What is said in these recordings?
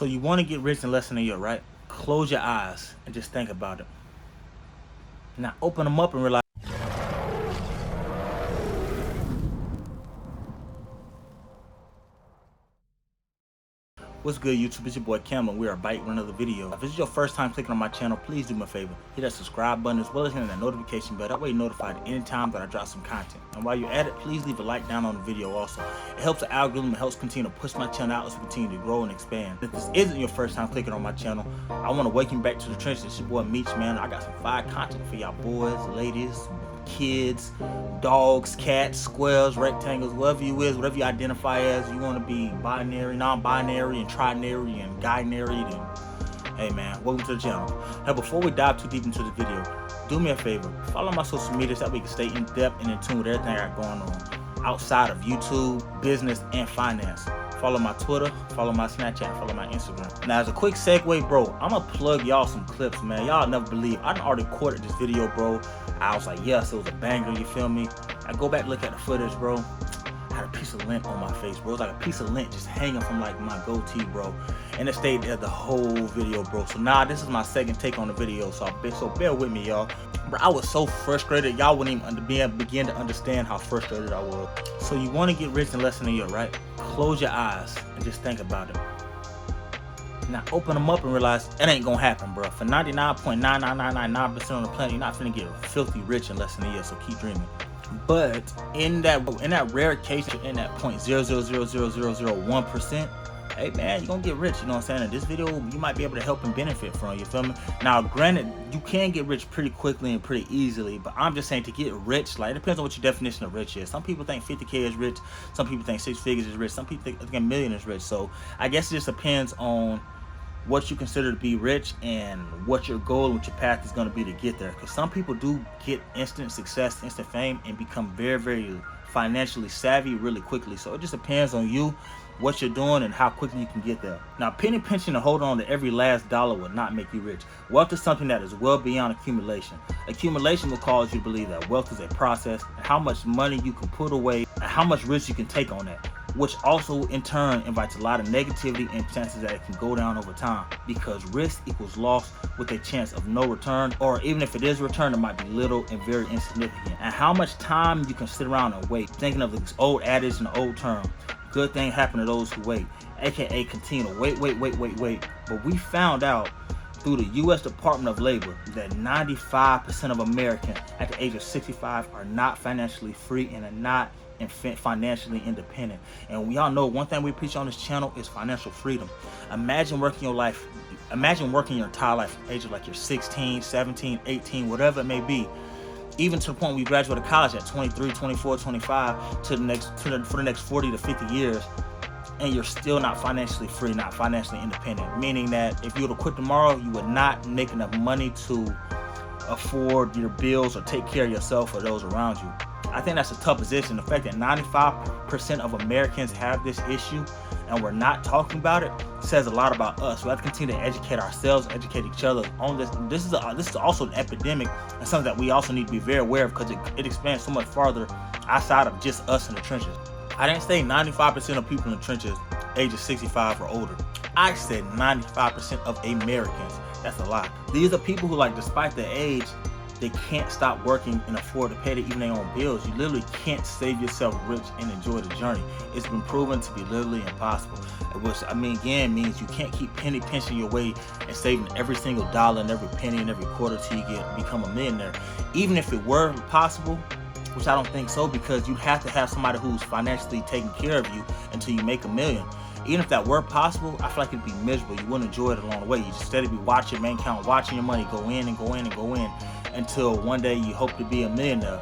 So you want to get rich in less than a year, right? Close your eyes and just think about it. Now open them up and realize. What's good, YouTube? It's your boy Campbell. We are back with another video. If this is your first time clicking on my channel, please do me a favor. Hit that subscribe button as well as hitting that notification bell. That way you're notified anytime that I drop some content. And while you're at it, please leave a like down on the video also. It helps the algorithm. It helps continue to push my channel out as we continue to grow and expand. If this isn't your first time clicking on my channel, I want to welcome you back to the trenches. It's your boy Meech, man. I got some fire content for y'all boys, ladies, kids, dogs, cats, squares, rectangles, whatever you identify as. You want to be binary, non-binary, and trinary, and guy-nary, then hey man, welcome to the channel. Now before we dive too deep into the video, do me a favor, follow my social media so that we can stay in depth and in tune with everything I got going on outside of YouTube, business, and finance. Follow my Twitter, follow my Snapchat, follow my Instagram. Now as a quick segue, bro, I'm gonna plug y'all some clips, man. Y'all never believe, I done already recorded this video, bro. I was like, yes, it was a banger, you feel me? I go back, look at the footage, bro. I had a piece of lint on my face, bro. It was like a piece of lint just hanging from like my goatee, bro. And it stayed there the whole video, bro. So now this is my second take on the video, so bear with me, y'all. Bro, I was so frustrated, y'all wouldn't even begin to understand how frustrated I was. So you want to get rich in less than a year, right? Close your eyes and just think about it. Now open them up and realize it ain't gonna happen, bro. For 99.99999% on the planet, you're not finna get filthy rich in less than a year, so keep dreaming. But in that rare case, in that 0.0000001%, hey man, you're gonna get rich, you know what I'm saying? And this video, you might be able to help and benefit from, you feel me? Now granted, you can get rich pretty quickly and pretty easily, but I'm just saying to get rich, like, it depends on what your definition of rich is. Some people think 50K is rich, some people think 6 figures is rich, some people think a million is rich. So I guess it just depends on what you consider to be rich and what your goal and what your path is going to be to get there. Because some people do get instant success, instant fame, and become very, very financially savvy really quickly. So it just depends on you, what you're doing, and how quickly you can get there. Now, penny pinching and holding on to every last dollar will not make you rich. Wealth is something that is well beyond accumulation. Accumulation will cause you to believe that wealth is a process, and how much money you can put away, and how much risk you can take on that, which also in turn invites a lot of negativity and chances that it can go down over time, because risk equals loss with a chance of no return, or even if it is a return, it might be little and very insignificant. And how much time you can sit around and wait, thinking of this old adage and the old term, good thing happen to those who wait, aka continue to wait. But we found out through the U.S. Department of Labor that 95% of Americans at the age of 65 are not financially free and are not financially independent. And we all know one thing we preach on this channel is financial freedom. Imagine working your entire life from the age of like you're 16, 17, 18, whatever it may be, even to the point where you graduate of college at 23, 24, 25 for the next 40 to 50 years, and you're still not financially free, not financially independent, meaning that if you were to quit tomorrow, you would not make enough money to afford your bills or take care of yourself or those around you. I think that's a tough position. The fact that 95% of Americans have this issue and we're not talking about it says a lot about us. We have to continue to educate ourselves, educate each other on this. This is also an epidemic and something that we also need to be very aware of, because it expands so much farther outside of just us in the trenches. I didn't say 95% of people in the trenches ages 65 or older. I said 95% of Americans. That's a lot. These are people who, like, despite their age, they can't stop working and afford to pay even their own bills. You literally can't save yourself rich and enjoy the journey. It's been proven to be literally impossible. Which, I mean, again, means you can't keep penny pinching your way and saving every single dollar and every penny and every quarter till you become a millionaire. Even if it were possible, which I don't think so, because you have to have somebody who's financially taking care of you until you make a million. Even if that were possible, I feel like it'd be miserable. You wouldn't enjoy it along the way. You just steadily be watching your bank account, watching your money go in and go in and go in until one day you hope to be a millionaire.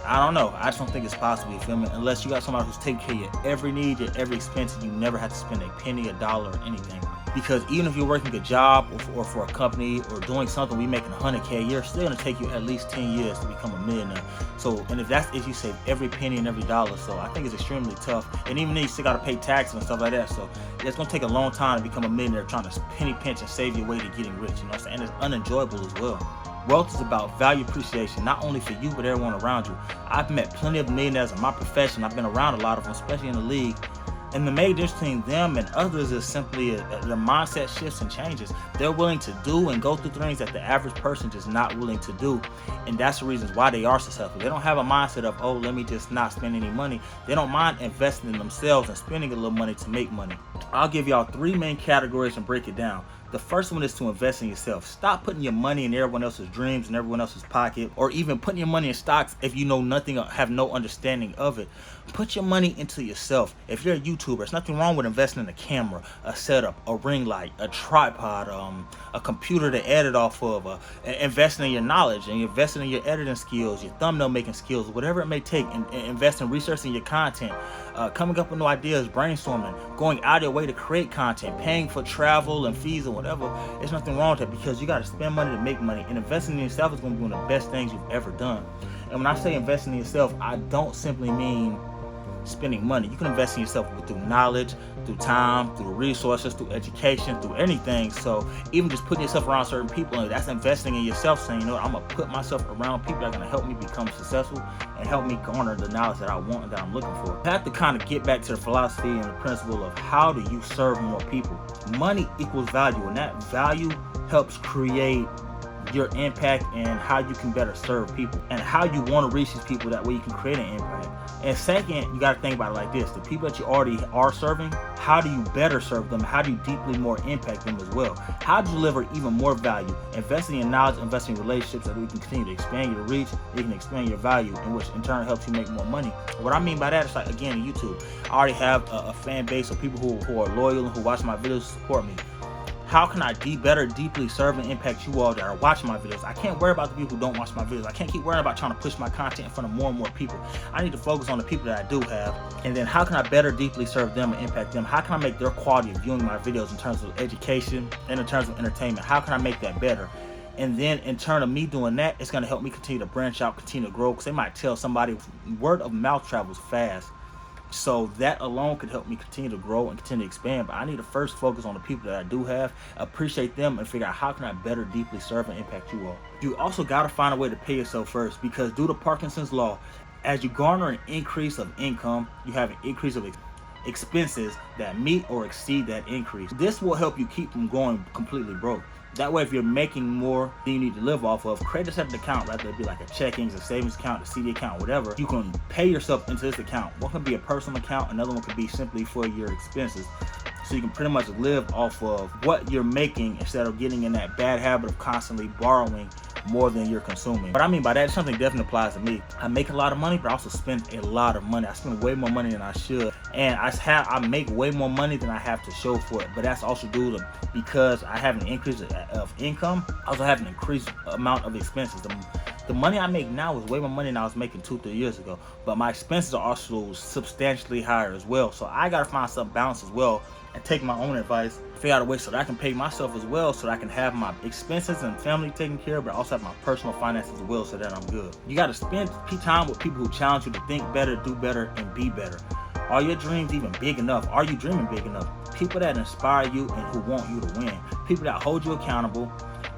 I don't know. I just don't think it's possible, you feel me? Unless you got somebody who's taking care of your every need, your every expense, and you never have to spend a penny, a dollar, or anything. Because even if you're working a job or for a company or doing something, we making 100K a year, it's still gonna take you at least 10 years to become a millionaire. So, and if you save every penny and every dollar, so I think it's extremely tough. And even then, you still gotta pay taxes and stuff like that. So it's gonna take a long time to become a millionaire, trying to penny pinch and save your way to getting rich. You know what I'm saying? And it's unenjoyable as well. Wealth is about value appreciation, not only for you, but everyone around you. I've met plenty of millionaires in my profession. I've been around a lot of them, especially in the league, And the major difference between them and others is simply their mindset shifts and changes. They're willing to do and go through things that the average person is not willing to do. And that's the reasons why they are successful. They don't have a mindset of, oh, let me just not spend any money. They don't mind investing in themselves and spending a little money to make money. I'll give y'all 3 main categories and break it down. The first one is to invest in yourself. Stop putting your money in everyone else's dreams and everyone else's pocket, or even putting your money in stocks if you know nothing or have no understanding of it. Put your money into yourself. If you're a YouTuber, there's nothing wrong with investing in a camera, a setup, a ring light, a tripod, a computer to edit off of, investing in your knowledge and investing in your editing skills, your thumbnail making skills, whatever it may take, and invest in researching your content, coming up with new ideas, brainstorming, going out of your way to create content, paying for travel and fees or whatever. There's nothing wrong with that, because you got to spend money to make money, and investing in yourself is going to be one of the best things you've ever done. And when I say investing in yourself, I don't simply mean spending money. You can invest in yourself through knowledge, through time, through resources, through education, through anything. So even just putting yourself around certain people, that's investing in yourself, saying, you know what, I'm gonna put myself around people that are gonna help me become successful and help me garner the knowledge that I want and that I'm looking for. I have to kind of get back to the philosophy and the principle of how do you serve more people. Money equals value, and that value helps create your impact and how you can better serve people and how you want to reach these people. That way you can create an impact. And second, you got to think about it like this: the people that you already are serving, how do you better serve them? How do you deeply more impact them as well? How do you deliver even more value? Investing in knowledge, investing in relationships, so that we can continue to expand your reach, you can expand your value, and which in turn helps you make more money. What I mean by that is, like, again, YouTube, I already have a fan base of people who are loyal and who watch my videos, support me. How can I better deeply serve and impact you all that are watching my videos? I can't worry about the people who don't watch my videos. I can't keep worrying about trying to push my content in front of more and more people. I need to focus on the people that I do have. And then how can I better deeply serve them and impact them? How can I make their quality of viewing my videos in terms of education and in terms of entertainment? How can I make that better? And then in turn of me doing that, it's going to help me continue to branch out, continue to grow. Because they might tell somebody, word of mouth travels fast. So that alone could help me continue to grow and continue to expand. But I need to first focus on the people that I do have, appreciate them, and figure out how can I better deeply serve and impact you all. You also got to find a way to pay yourself first, because due to Parkinson's law, as you garner an increase of income, you have an increase of expenses that meet or exceed that increase. This will help you keep from going completely broke. That way, if you're making more than you need to live off of, create a separate account, whether it be like a checkings, a savings account, a CD account, whatever. You can pay yourself into this account. One can be a personal account, another one could be simply for your expenses. So you can pretty much live off of what you're making instead of getting in that bad habit of constantly borrowing more than you're consuming. What I mean by that, something definitely applies to me. I make a lot of money, but I also spend a lot of money. I spend way more money than I should, and I make way more money than I have to show for it. But that's also due to because I have an increase of income. I also have an increased amount of expenses. The money I make now is way more money than I was making 2-3 years ago, but my expenses are also substantially higher as well. So I gotta find some balance as well and take my own advice, figure out a way so that I can pay myself as well, so that I can have my expenses and family taken care of, but also have my personal finances as well, so that I'm good. You gotta spend time with people who challenge you to think better, do better, and be better. Are your dreams even big enough? Are you dreaming big enough? People that inspire you and who want you to win. People that hold you accountable.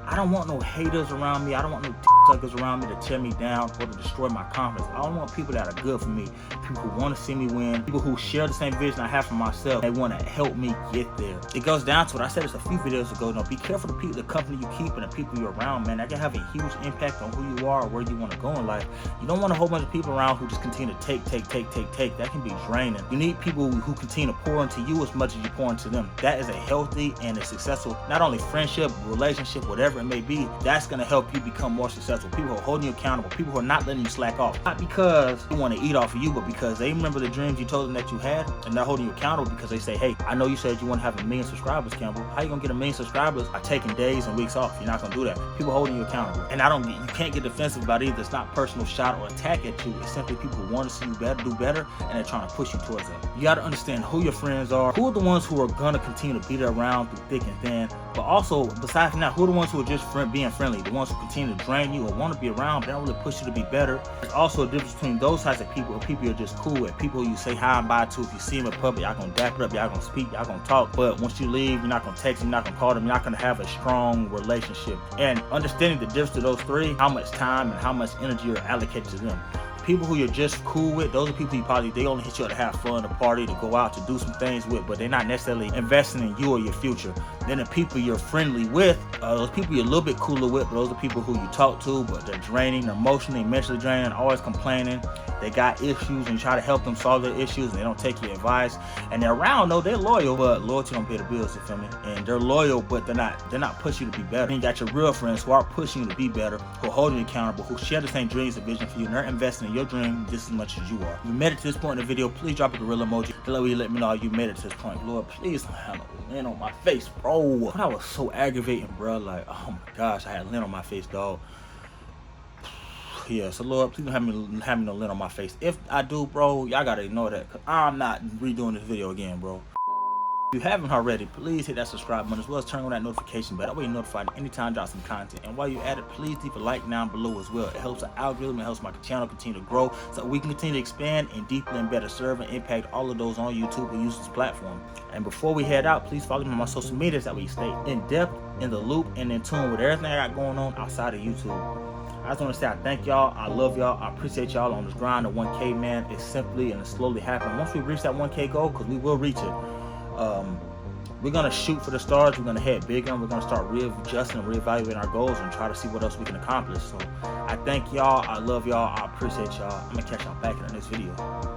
I don't want no haters around me. I don't want no suckers around me to tear me down or to destroy my confidence. I don't want people that are good for me. People who want to see me win. People who share the same vision I have for myself. They want to help me get there. It goes down to it. I said this a few videos ago. No, be careful of the company you keep and the people you're around, man. That can have a huge impact on who you are or where you want to go in life. You don't want a whole bunch of people around who just continue to take. That can be draining. You need people who continue to pour into you as much as you pour into them. That is a healthy and a successful, not only friendship, relationship, whatever it may be. That's going to help you become more successful. People who are holding you accountable. People who are not letting you slack off. Not because they want to eat off of you, but because they remember the dreams you told them that you had, and they're holding you accountable because they say, hey, I know you said you want to have 1 million subscribers, Campbell. How you going to get 1 million subscribers by taking days and weeks off? You're not going to do that. People holding you accountable. And you can't get defensive about either. It's not personal shot or attack at you. It's simply people who want to see you better, do better, and they're trying to push you towards that. You got to understand who your friends are, who are the ones who are going to continue to be there around through thick and thin, but also, besides from that, who are the ones who are just being friendly, the ones who continue to drain you or want to be around, but they don't really push you to be better. There's also a difference between those types of people, or people you're just cool with, people you say hi and bye to. If you see them in public, y'all gonna dap it up, y'all gonna speak, y'all gonna talk, but once you leave, you're not gonna text them, you're not gonna call them, you're not gonna have a strong relationship. And understanding the difference to those three, how much time and how much energy you're allocated to them. people who you're just cool with, those are people you probably, they only hit you up to have fun, to party, to go out, to do some things with, but they're not necessarily investing in you or your future. Then the people you're friendly with, those people you're a little bit cooler with, but those are people who you talk to, but they're draining, they're emotionally, mentally draining, always complaining. They got issues and you try to help them solve their issues and they don't take your advice. And they're around though, they're loyal, but loyalty don't pay the bills, you feel me? And they're loyal, but they're not pushing you to be better. Then you got your real friends who are pushing you to be better, who are holding you accountable, who share the same dreams and vision for you, and they're investing in your dream just as much as you are. If you made it to this point in the video, please drop a gorilla emoji to let me know you made it to this point. Lord, please don't have no lint on my face, bro. That was so aggravating, bro. Like, oh my gosh, I had lint on my face, dog. Yeah, so Lord, please don't have me no lint on my face. If I do, bro, y'all gotta ignore that, because I'm not redoing this video again, bro. If you haven't already, please hit that subscribe button as well as turn on that notification bell. That way you're notified anytime I drop some content. And while you're at it, please leave a like down below as well. It helps the algorithm, it helps my channel continue to grow so we can continue to expand and deeply and better serve and impact all of those on YouTube who use this platform. And before we head out, please follow me on my social medias that way you stay in depth, in the loop, and in tune with everything I got going on outside of YouTube. I just want to say I thank y'all, I love y'all, I appreciate y'all on this grind of 1K, man. It's simply and it's slowly happening. Once we reach that 1K goal, because we will reach it, we're going to shoot for the stars, we're going to head bigger, and we're going to start readjusting and reevaluating our goals and try to see what else we can accomplish. So I thank y'all, I love y'all, I appreciate y'all. I'm going to catch y'all back in the next video.